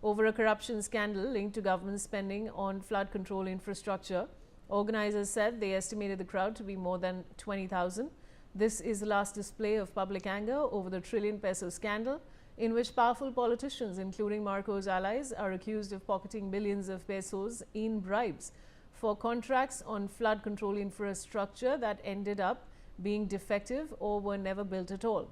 over a corruption scandal linked to government spending on flood control infrastructure. Organizers said they estimated the crowd to be more than 20,000. This is the last display of public anger over the trillion-peso scandal, in which powerful politicians, including Marcos' allies, are accused of pocketing billions of pesos in bribes for contracts on flood control infrastructure that ended up being defective or were never built at all.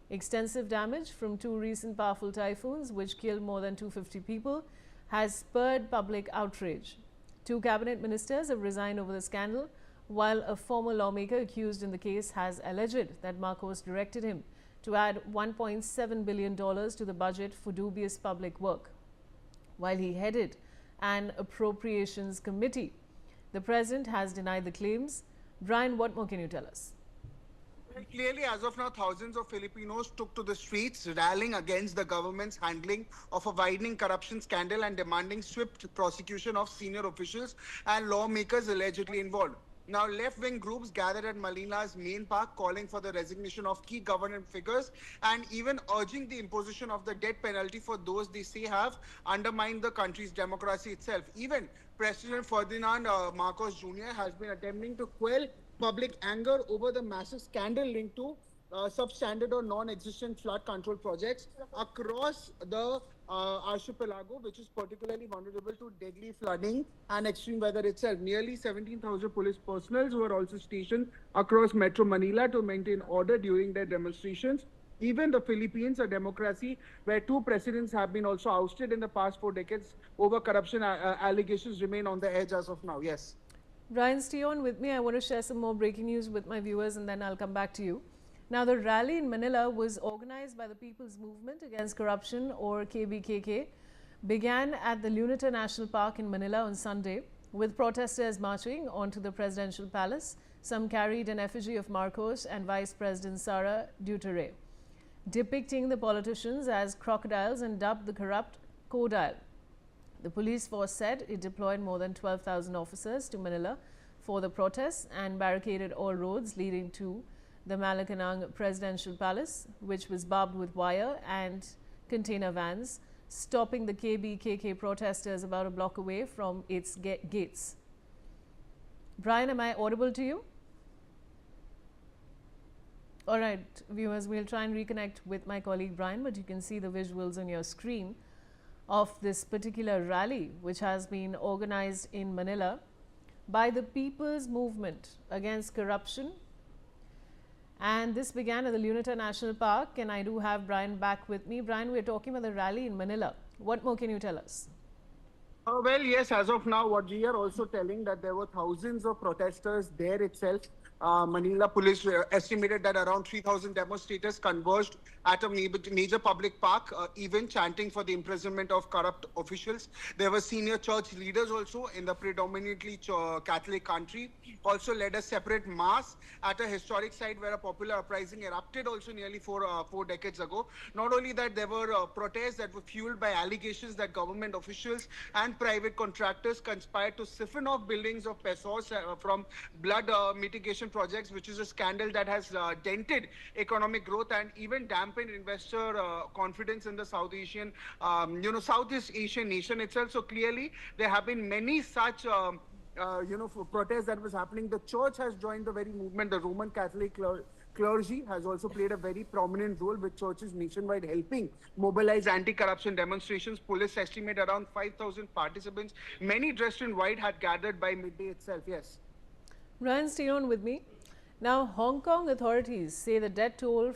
Extensive damage from two recent powerful typhoons, which killed more than 250 people, has spurred public outrage. Two cabinet ministers have resigned over the scandal, while a former lawmaker accused in the case has alleged that Marcos directed him to add $1.7 billion to the budget for dubious public work, while he headed an appropriations committee. The president has denied the claims. Brian, what more can you tell us? Well, clearly, as of now, thousands of Filipinos took to the streets, rallying against the government's handling of a widening corruption scandal and demanding swift prosecution of senior officials and lawmakers allegedly involved. Now, left-wing groups gathered at Manila's main park calling for the resignation of key government figures and even urging the imposition of the death penalty for those they say have undermined the country's democracy itself. Even President Ferdinand Marcos Jr. has been attempting to quell public anger over the massive scandal linked to substandard or non-existent flood control projects across the archipelago, which is particularly vulnerable to deadly flooding and extreme weather itself. Nearly 17,000 police personnel were also stationed across Metro Manila to maintain order during their demonstrations. Even the Philippines, a democracy where two presidents have been also ousted in the past 4 decades over corruption allegations, remain on the edge as of now. Yes. Brian, stay on with me. I want to share some more breaking news with my viewers and then I'll come back to you. Now, the rally in Manila was organized by the People's Movement Against Corruption, or KBKK, began at the Luneta National Park in Manila on Sunday, with protesters marching onto the presidential palace. Some carried an effigy of Marcos and Vice President Sara Duterte, depicting the politicians as crocodiles and dubbed the corrupt crocodile. The police force said it deployed more than 12,000 officers to Manila for the protests and barricaded all roads leading to the Malacanang Presidential Palace, which was barbed with wire and container vans, stopping the KBKK protesters about a block away from its gates. Brian, am I audible to you? All right, viewers, we'll try and reconnect with my colleague Brian, but you can see the visuals on your screen of this particular rally, which has been organized in Manila by the People's Movement Against Corruption. And this began at the Luneta National Park, and I do have Brian back with me. Brian, we're talking about the rally in Manila. What more can you tell us? Well, yes, as of now, what we are also telling that there were thousands of protesters there itself. Manila police estimated that around 3,000 demonstrators converged at a major public park, even chanting for the imprisonment of corrupt officials. There were senior church leaders also in the predominantly Catholic country, also led a separate mass at a historic site where a popular uprising erupted also nearly four decades ago. Not only that, there were protests that were fueled by allegations that government officials and private contractors conspired to siphon off buildings of pesos from blood mitigation projects, which is a scandal that has dented economic growth and even dampened investor confidence in the Southeast Asian nation itself. So clearly, there have been many such protests that was happening. The church has joined the very movement. The Roman Catholic clergy has also played a very prominent role, with churches nationwide helping mobilize anti-corruption demonstrations. Police estimate around 5,000 participants, many dressed in white, had gathered by midday itself. Yes. Ryan, stay on with me. Now, Hong Kong authorities say the death toll